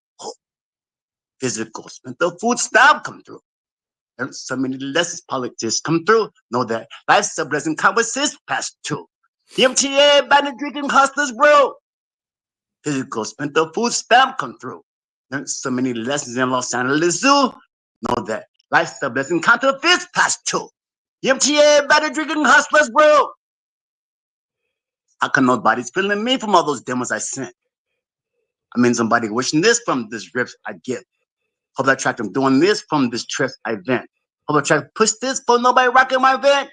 Physical, mental food stamp come through. There's so many lessons politics come through. Know that life's a blessing, conversations past two. The MTA, bandit drinking hustlers, bro. Physical, mental food stamp come through. There's so many lessons in Los Angeles Zoo. Know that life's a blessing, counterfeits past two. The MTA, bandit drinking hustlers, bro. How come nobody's feeling me from all those demos I sent? I mean, somebody wishing this from this rips I give. Hope that track I'm doing this from this trip I vent. Hope that track push this for nobody rocking my vent.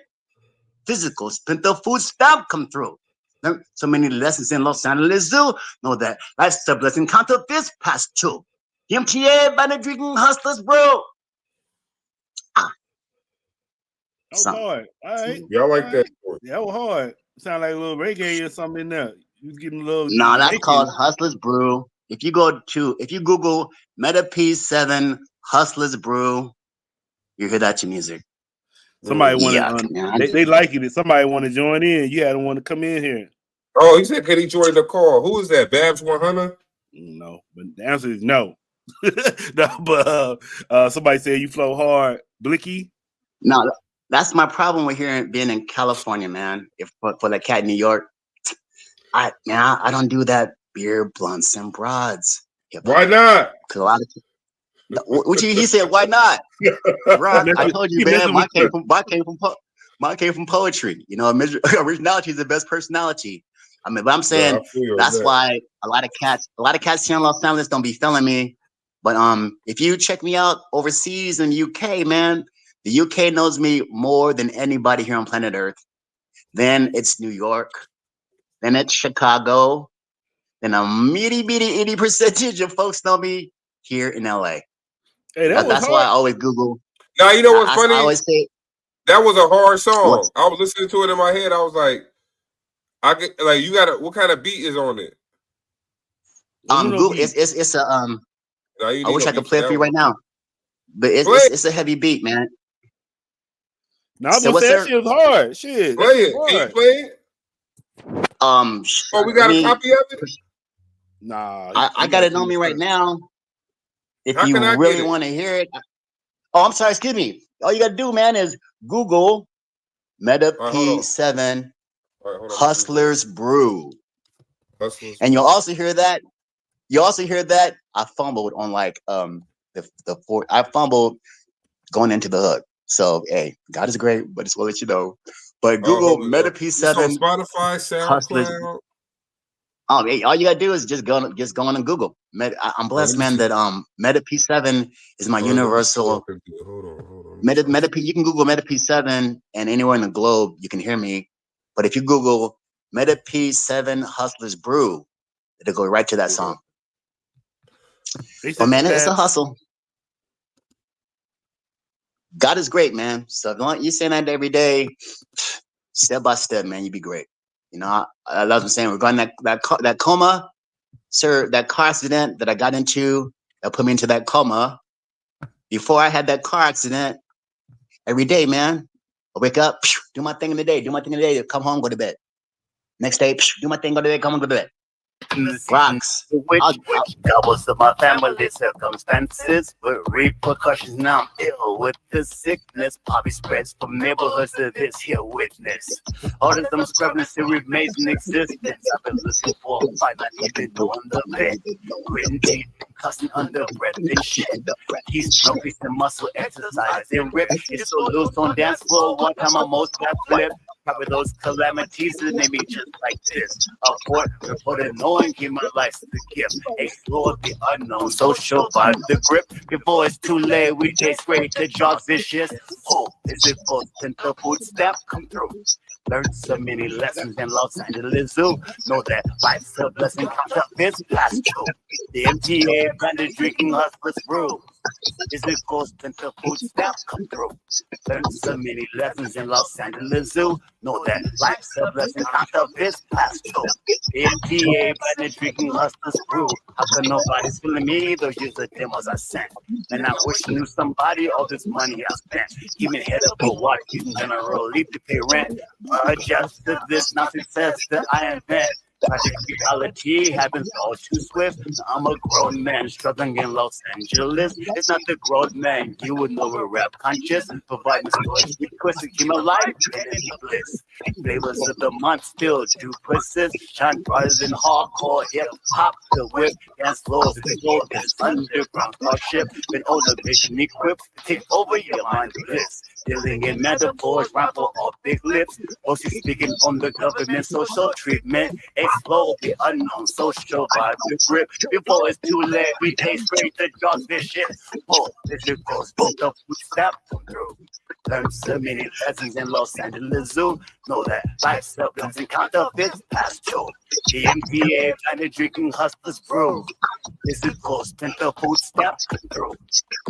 Physical, spent the food stamp come through. Learned so many lessons in Los Angeles Zoo. Know that life's a blessing, counterfeits past two. The MTA, bandit drinking hustlers, bro. That was hard. All right. Y'all like that? Yeah, that was hard. Sound like a little reggae or something in there. You was getting a little. Nah, that's called Hustlers Brew. If you Google Meta P7 Hustlers Brew, you hear that your music. Somebody wanted they liking it. Somebody want to join in. You had to want to come in here. Oh, he said, can he join the call? Who is that? Babs 100? No, but the answer is no. No, but somebody said you flow hard, Blicky. No, that's my problem with being in California, man. If for the cat in New York, I don't do that beer, blunts, and broads. Why not? Because a lot of he said, why not? Rock, I told you, man. Mine came from poetry. You know, originality is the best personality. I mean, but I'm saying that's why a lot of cats here in Los Angeles don't be feeling me. But if you check me out overseas in the UK, man, the UK knows me more than anybody here on planet Earth. Then it's New York. Then it's Chicago. Then a itty percentage of folks know me here in LA. Hey, that's why I always Google. Now you know what's funny? I always say that was a hard song. I was listening to it in my head. I was like, you gotta. What kind of beat is on it? Google. It's a I wish I could play it for you right now, but it's a heavy beat, man. No, so that shit was hard. Shit, play it. Hard. Can you play it? We got a copy of it. Nah, I got it on me right now. If you really want to hear it, I'm sorry. Excuse me. All you gotta do, man, is Google Meta P7 Hustlers Brew, and you'll also hear that. I fumbled on the four. I fumbled going into the hook. So hey, God is great, but it's will let you know. But Google Meta P7 Spotify, SoundCloud. Hey, all you gotta do is just go on and Google. I'm blessed, man, that Meta P7 is my universal. Hold on. Meta P. You can Google Meta P7, and anywhere in the globe you can hear me. But if you Google Meta P7 Hustlers Brew, it'll go right to that song. Well, man, it's a hustle. God is great, man. So if you're saying that every day, step by step, man, you'd be great. You know, I love what I'm saying. Regarding that coma, sir, that car accident that I got into that put me into that coma. Before I had that car accident, every day, man, I wake up, do my thing in the day, come home, go to bed. Next day, do my thing, go to bed, come home, go to bed. Rocks. Which doubles of my family circumstances with repercussions. Now I'm ill with the sickness. Poppy spreads from neighborhoods to this here witness. All of them struggling to remain in existence. I've been looking for a fight, not even on the bed. Gritting teeth, cussing under breath and shit. He's no piece of muscle exercise and rip. It's so loose on dance floor. One time I most got flipped. Probably those calamities that made me just like this. A report annoying, give my life the gift. Explore the unknown, social by the grip. Before it's too late, we taste great to jobs vicious. Oh, is it both and the footstep come through? Learned so many lessons in Los Angeles Zoo. Know that life's a blessing, count up this past true. The MTA bandit drinking hustlers brew. Is it ghost and the footsteps come through? Learned so many lessons in Los Angeles Zoo. Know that life's a blessing, count up this past true. The MTA bandit drinking hustlers brew. How come nobody's feeling me? Those years of demos I sent. And I wish I knew somebody all this money I spent. Keeping head up for what? Using general relief to pay rent. Adjust to this, not success that I invent. Tragic reality happens all too swift. I'm a grown man struggling in Los Angeles. It's not the grown man, you would know we're rap conscious. Providing stories with twists to keep my life in bliss. Flavors of the month still duplices. Shine brighter than hardcore hip hop. The whip dance floors and gold. This underground starship. Been on a mission equipped to take over your mind bliss. Dealing in metaphors, rhyme for all big lips. Mostly speaking on the government social treatment. Explode the unknown social vibe the grip. Before it's too late, we taste straight the jobs vicious. Oh, this is goes to the footstep come through. Learned so many lessons in Los Angeles Zoo. Know that life's a blessing, counterfeits past two. The MTA kind of drinking hustlers brew. This is close to the footstep come through.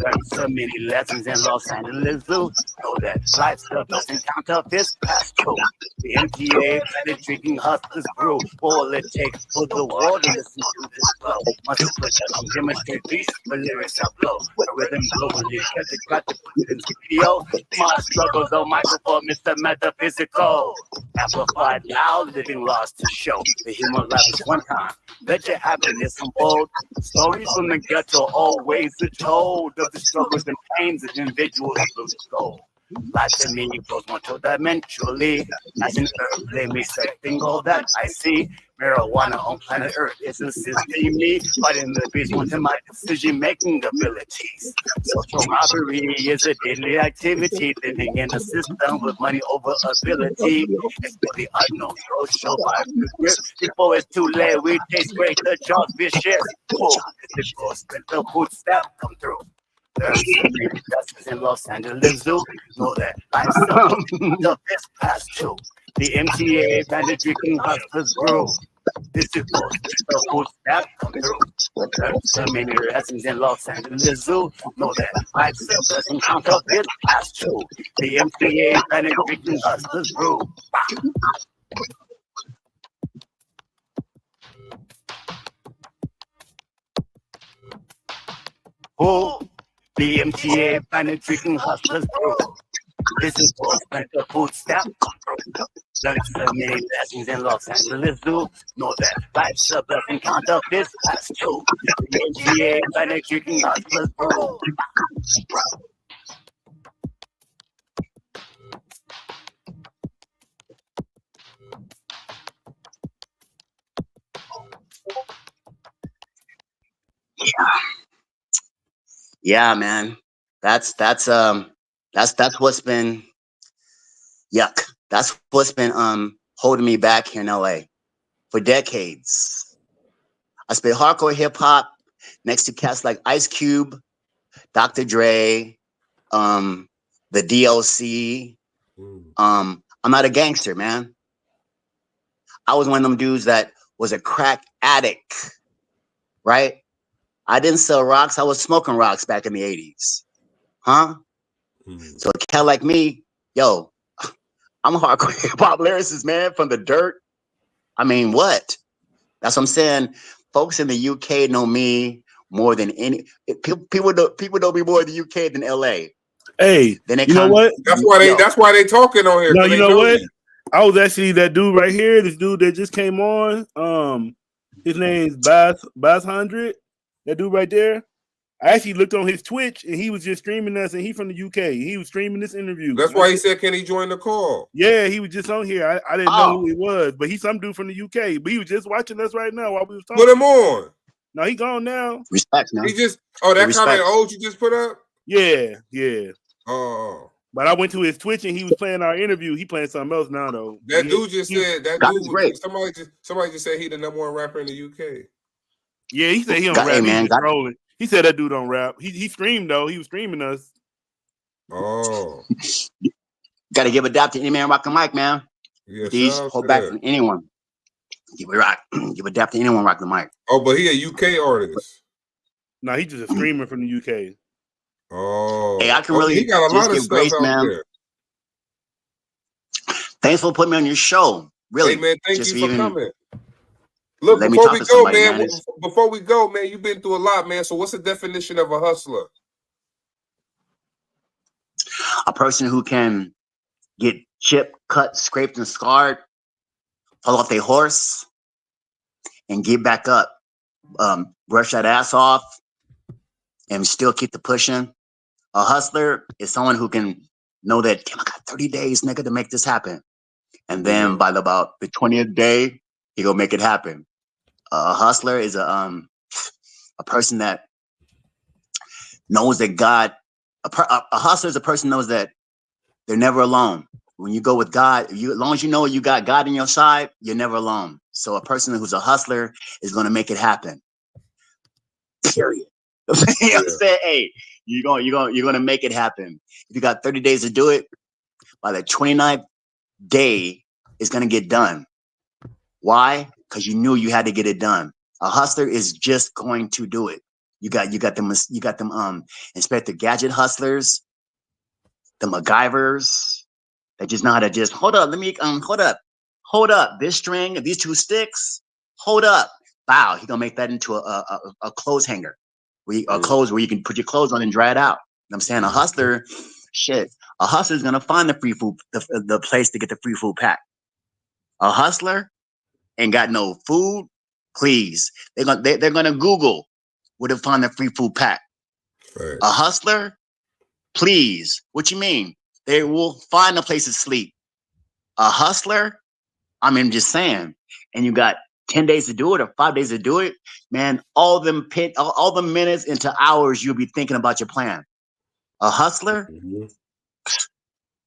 Learned so many lessons in Los Angeles Zoo. Know that life's a blessing, counterfeits past two. The MTA kind of drinking hustlers brew. All it takes for the world to listen to this flow. Must put that on demonstrate beats, but lyrics are blow. A rhythm globally, got to put it in studio. My struggles on microphone, Mr. Metaphysical. Amplified now, living lost to show. The human life is one time. Let your happiness unfold. Stories from the ghetto always are told of the struggles and pains of individuals lose soul. Life to me goes more dimensionally. As an earth, let me accepting all that I see. Marijuana on planet Earth is assisting me, fighting the beast onto my decision-making abilities. Social robbery is a daily activity, living in a system with money over ability. It's for the unknown, social vibe to grip. Before it's too late, we taste great, the job's vicious. Oh, it's the ghost and the footstep come through. There's so many justice in Los Angeles Zoo. Know that life's the best past two. The MTA bandit drinking hustlers brew. This is the footstep come through. There's so many lessons in Los Angeles Zoo. Know that life's the blessing, counterfeit past two. The MTA bandit drinking hustlers brew. Oh. The MTA bandit drinking hustlers brew. This is the footstep come through. Learned so many lessons in Los Angeles Zoo. Know that life's a blessing, counterfeit past two. The MTA bandit drinking hustlers brew. Yeah, man. That's what's been yuck. That's what's been holding me back here in LA for decades. I spit hardcore hip hop next to cats like Ice Cube, Dr. Dre, the DLC. I'm not a gangster, man. I was one of them dudes that was a crack addict, right? I didn't sell rocks. I was smoking rocks back in the 80s. Huh? So a cat like me, yo, I'm a hardcore hip hop lyricist, man, from the dirt. I mean, what? That's what I'm saying. Folks in the UK know me more than any people know me more in the UK than LA. Hey, Then they you know come, what? That's why they talking on here. No, 'cause you they know what? you. I was actually that dude right here. This dude that just came on. His name's Bass 100. That dude right there. I actually looked on his Twitch and he was just streaming us, and he from the UK. He was streaming this interview. That's why he said, "Can he join the call?" Yeah, he was just on here. I didn't know who he was, but he's some dude from the UK. But he was just watching us right now while we was talking. Put him on. No, he gone now. Respect, man. He just that comment old you just put up. Yeah. Oh. But I went to his Twitch and he was playing our interview. He playing something else now though. That dude just said that God dude is great. Somebody just said he the #1 rapper in the UK. Yeah, he said he don't rap. He just trolling. He said that dude don't rap. He streamed though. He was streaming us. Oh. Got to give a dap to any man rock the mic, man. Yeah, these hold back from anyone. Give a dap to anyone rock the mic. Oh, but he a UK artist. No, he's just a streamer from the UK. Oh, hey, I can really he got a lot of give stuff grace, out man. there. Thanks for putting me on your show. Really, hey man, thank just you for coming. Look, before we go, man. Before we go, man, you've been through a lot, man. So, what's the definition of a hustler? A person who can get chipped, cut, scraped, and scarred, fall off their horse, and get back up, brush that ass off, and still keep the pushing. A hustler is someone who can know that, damn, I got 30 days, nigga, to make this happen. And then by about the 20th day, he gonna make it happen. A hustler is a person that knows that God. A hustler is a person who knows that they're never alone. When you go with God, as long as you know you got God on your side, you're never alone. So a person who's a hustler is gonna make it happen. Period. You know what I'm saying? Hey, you're gonna make it happen. If you got 30 days to do it, by the 29th day, it's gonna get done. Why? Because you knew you had to get it done. A hustler is just going to do it. You got them Inspector Gadget hustlers, the MacGyvers. They just know how to just hold up. Let me hold up. This string, these two sticks. Hold up. Wow, he gonna make that into a clothes hanger, clothes where you can put your clothes on and dry it out. You know what I'm saying? A hustler, a hustler's gonna find the free food, the place to get the free food pack. A hustler ain't got no food. Please, they're gonna Google where to find the free food pack. Right. A hustler, please. What you mean? They will find a place to sleep. A hustler, I mean, just saying. And you got 10 days to do it or 5 days to do it, man. All the minutes into hours, you'll be thinking about your plan. A hustler,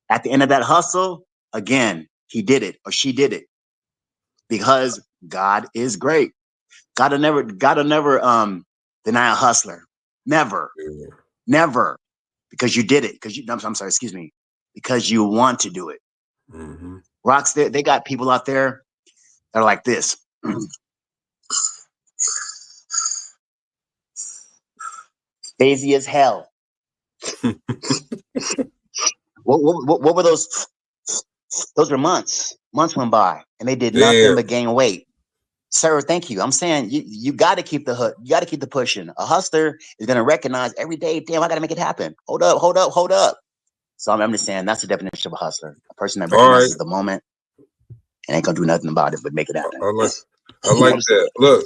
at the end of that hustle, again, he did it or she did it because God is great. God will never deny a hustler. Never, never, because you did it. I'm sorry, excuse me, because you want to do it. Rocks, they got people out there that are like this. Lazy as hell. What were those? Those were months. Months went by, and they did nothing but gain weight. Sir, thank you. I'm saying you got to keep the hook. You got to keep the pushing. A hustler is going to recognize every day, damn, I got to make it happen. Hold up. So I'm just saying that's the definition of a hustler. A person that recognizes the moment and ain't going to do nothing about it but make it happen. I like that. Look,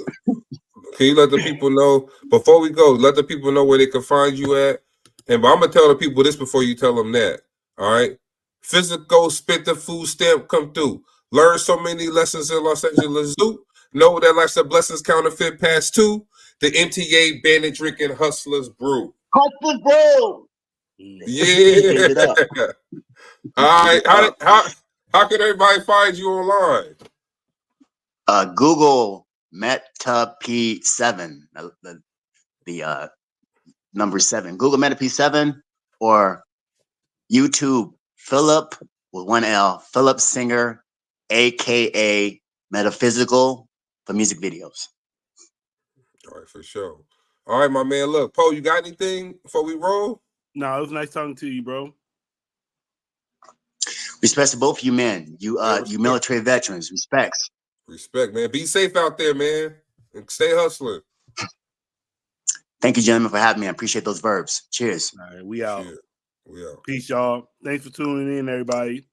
can you let the people know, before we go, let the people know where they can find you at? And but I'm going to tell the people this before you tell them that. All right? Physical, spit the food stamp, come through. Learn so many lessons in Los Angeles Zoo. Know that life's a blessings counterfeit past 2. The MTA bandit drinking hustlers brew. Hustlers brew. Yeah. All right. How can everybody find you online? Google Metaphysical, the number 7. Google Metaphysical or YouTube Philip with 1 L, Philip Singer, aka Metaphysical, for music videos. All right, for sure. All right, my man. Look, Poe, you got anything before we roll? No, it was nice talking to you, bro. Respect to both of you men. You respect. you military veterans. Respects. Respect, man. Be safe out there, man. And stay hustling. Thank you, gentlemen, for having me. I appreciate those verbs. Cheers. All right, we out. Shit. We out. Peace, y'all. Thanks for tuning in, everybody.